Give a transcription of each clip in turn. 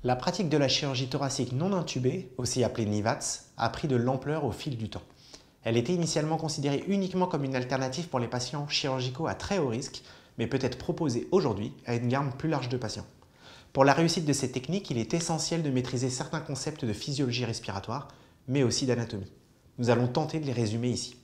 La pratique de la chirurgie thoracique non intubée, aussi appelée NIVATS, a pris de l'ampleur au fil du temps. Elle était initialement considérée uniquement comme une alternative pour les patients chirurgicaux à très haut risque, mais peut être proposée aujourd'hui à une gamme plus large de patients. Pour la réussite de ces techniques, il est essentiel de maîtriser certains concepts de physiologie respiratoire, mais aussi d'anatomie. Nous allons tenter de les résumer ici.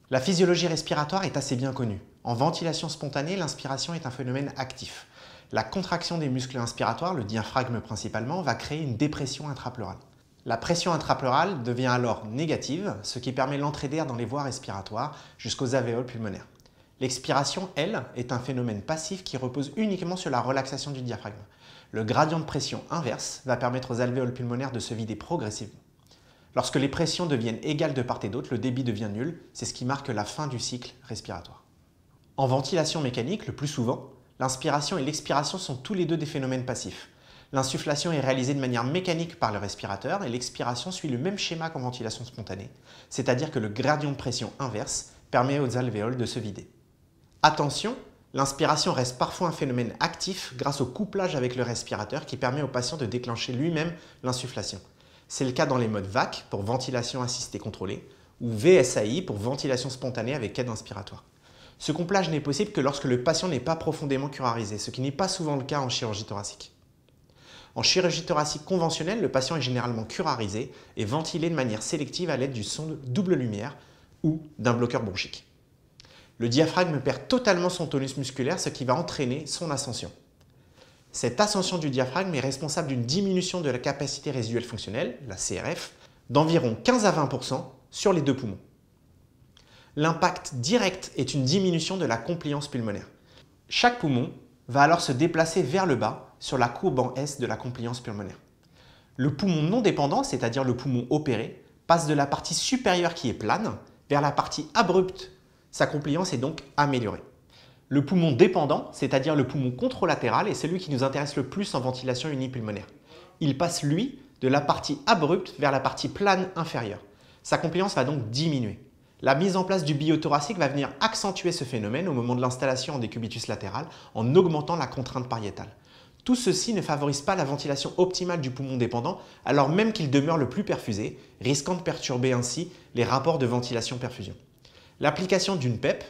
La physiologie respiratoire est assez bien connue. En ventilation spontanée, l'inspiration est un phénomène actif. La contraction des muscles inspiratoires, le diaphragme principalement, va créer une dépression intrapleurale. La pression intrapleurale devient alors négative, ce qui permet l'entrée d'air dans les voies respiratoires jusqu'aux alvéoles pulmonaires. L'expiration, elle, est un phénomène passif qui repose uniquement sur la relaxation du diaphragme. Le gradient de pression inverse va permettre aux alvéoles pulmonaires de se vider progressivement. Lorsque les pressions deviennent égales de part et d'autre, le débit devient nul, c'est ce qui marque la fin du cycle respiratoire. En ventilation mécanique, le plus souvent, l'inspiration et l'expiration sont tous les deux des phénomènes passifs. L'insufflation est réalisée de manière mécanique par le respirateur et l'expiration suit le même schéma qu'en ventilation spontanée, c'est-à-dire que le gradient de pression inverse permet aux alvéoles de se vider. Attention, l'inspiration reste parfois un phénomène actif grâce au couplage avec le respirateur qui permet au patient de déclencher lui-même l'insufflation. C'est le cas dans les modes VAC pour ventilation assistée contrôlée ou VSAI pour ventilation spontanée avec aide inspiratoire. Ce couplage n'est possible que lorsque le patient n'est pas profondément curarisé, ce qui n'est pas souvent le cas en chirurgie thoracique. En chirurgie thoracique conventionnelle, le patient est généralement curarisé et ventilé de manière sélective à l'aide du son double lumière ou d'un bloqueur bronchique. Le diaphragme perd totalement son tonus musculaire, ce qui va entraîner son ascension. Cette ascension du diaphragme est responsable d'une diminution de la capacité résiduelle fonctionnelle, la CRF, d'environ 15 à 20% sur les deux poumons. L'impact direct est une diminution de la compliance pulmonaire. Chaque poumon va alors se déplacer vers le bas sur la courbe en S de la compliance pulmonaire. Le poumon non dépendant, c'est-à-dire le poumon opéré, passe de la partie supérieure qui est plane vers la partie abrupte. Sa compliance est donc améliorée. Le poumon dépendant, c'est-à-dire le poumon contralatéral, est celui qui nous intéresse le plus en ventilation unipulmonaire. Il passe, lui, de la partie abrupte vers la partie plane inférieure. Sa compliance va donc diminuer. La mise en place du biothoracique va venir accentuer ce phénomène au moment de l'installation en décubitus latéral en augmentant la contrainte pariétale. Tout ceci ne favorise pas la ventilation optimale du poumon dépendant alors même qu'il demeure le plus perfusé, risquant de perturber ainsi les rapports de ventilation-perfusion. L'application d'une PEP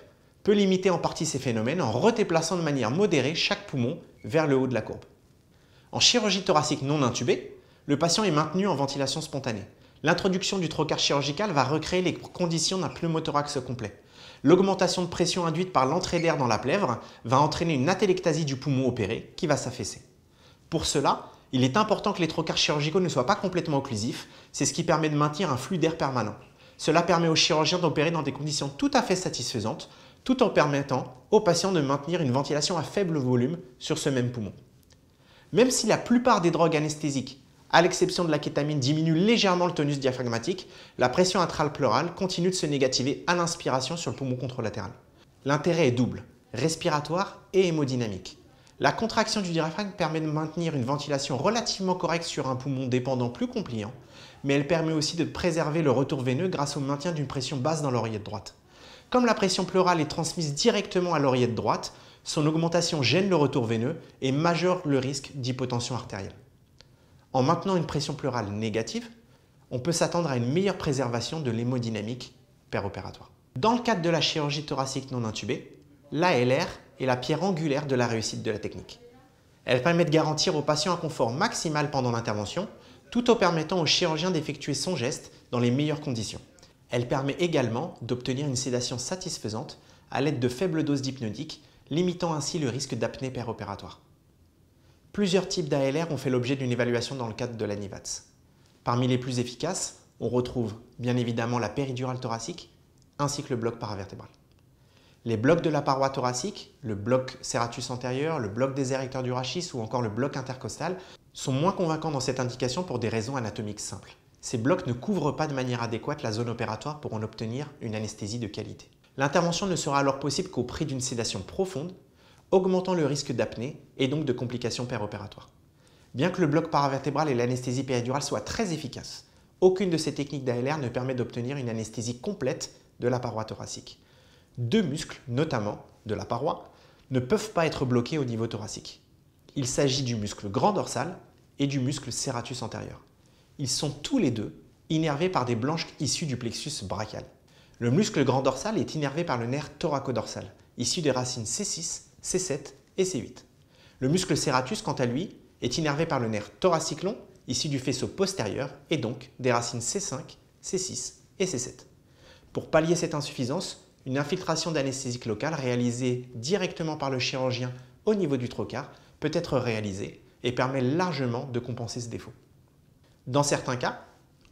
peut limiter en partie ces phénomènes en redéplaçant de manière modérée chaque poumon vers le haut de la courbe. En chirurgie thoracique non intubée, le patient est maintenu en ventilation spontanée. L'introduction du trocar chirurgical va recréer les conditions d'un pneumothorax complet. L'augmentation de pression induite par l'entrée d'air dans la plèvre va entraîner une atélectasie du poumon opéré qui va s'affaisser. Pour cela, il est important que les trocars chirurgicaux ne soient pas complètement occlusifs, c'est ce qui permet de maintenir un flux d'air permanent. Cela permet aux chirurgiens d'opérer dans des conditions tout à fait satisfaisantes, tout en permettant aux patients de maintenir une ventilation à faible volume sur ce même poumon. Même si la plupart des drogues anesthésiques, à l'exception de la kétamine, diminuent légèrement le tonus diaphragmatique, la pression intrapleurale continue de se négativer à l'inspiration sur le poumon contralatéral. L'intérêt est double, respiratoire et hémodynamique. La contraction du diaphragme permet de maintenir une ventilation relativement correcte sur un poumon dépendant plus compliant, mais elle permet aussi de préserver le retour veineux grâce au maintien d'une pression basse dans l'oreillette droite. Comme la pression pleurale est transmise directement à l'oreillette droite, son augmentation gêne le retour veineux et majeure le risque d'hypotension artérielle. En maintenant une pression pleurale négative, on peut s'attendre à une meilleure préservation de l'hémodynamique péropératoire. Dans le cadre de la chirurgie thoracique non intubée, l'ALR est la pierre angulaire de la réussite de la technique. Elle permet de garantir au patient un confort maximal pendant l'intervention, tout en permettant au chirurgien d'effectuer son geste dans les meilleures conditions. Elle permet également d'obtenir une sédation satisfaisante à l'aide de faibles doses d'hypnotiques, limitant ainsi le risque d'apnée péropératoire. Plusieurs types d'ALR ont fait l'objet d'une évaluation dans le cadre de la NIVATS. Parmi les plus efficaces, on retrouve bien évidemment la péridurale thoracique ainsi que le bloc paravertébral. Les blocs de la paroi thoracique, le bloc serratus antérieur, le bloc des érecteurs du rachis ou encore le bloc intercostal sont moins convaincants dans cette indication pour des raisons anatomiques simples. Ces blocs ne couvrent pas de manière adéquate la zone opératoire pour en obtenir une anesthésie de qualité. L'intervention ne sera alors possible qu'au prix d'une sédation profonde, augmentant le risque d'apnée et donc de complications péropératoires. Bien que le bloc paravertébral et l'anesthésie péridurale soient très efficaces, aucune de ces techniques d'ALR ne permet d'obtenir une anesthésie complète de la paroi thoracique. Deux muscles, notamment de la paroi, ne peuvent pas être bloqués au niveau thoracique. Il s'agit du muscle grand dorsal et du muscle serratus antérieur. Ils sont tous les deux innervés par des branches issues du plexus brachial. Le muscle grand dorsal est innervé par le nerf thoracodorsal, issu des racines C6, C7 et C8. Le muscle serratus, quant à lui, est innervé par le nerf thoracique long, issu du faisceau postérieur et donc des racines C5, C6 et C7. Pour pallier cette insuffisance, une infiltration d'anesthésique locale réalisée directement par le chirurgien au niveau du trocar peut être réalisée et permet largement de compenser ce défaut. Dans certains cas,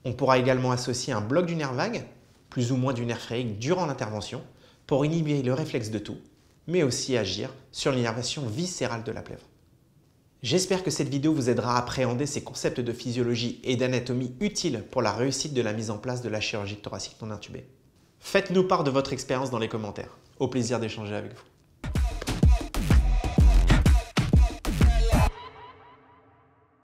on pourra également associer un bloc du nerf vague, plus ou moins du nerf phréique durant l'intervention, pour inhiber le réflexe de Toux, mais aussi agir sur l'innervation viscérale de la plèvre. J'espère que cette vidéo vous aidera à appréhender ces concepts de physiologie et d'anatomie utiles pour la réussite de la mise en place de la chirurgie thoracique non intubée. Faites-nous part de votre expérience dans les commentaires. Au plaisir d'échanger avec vous.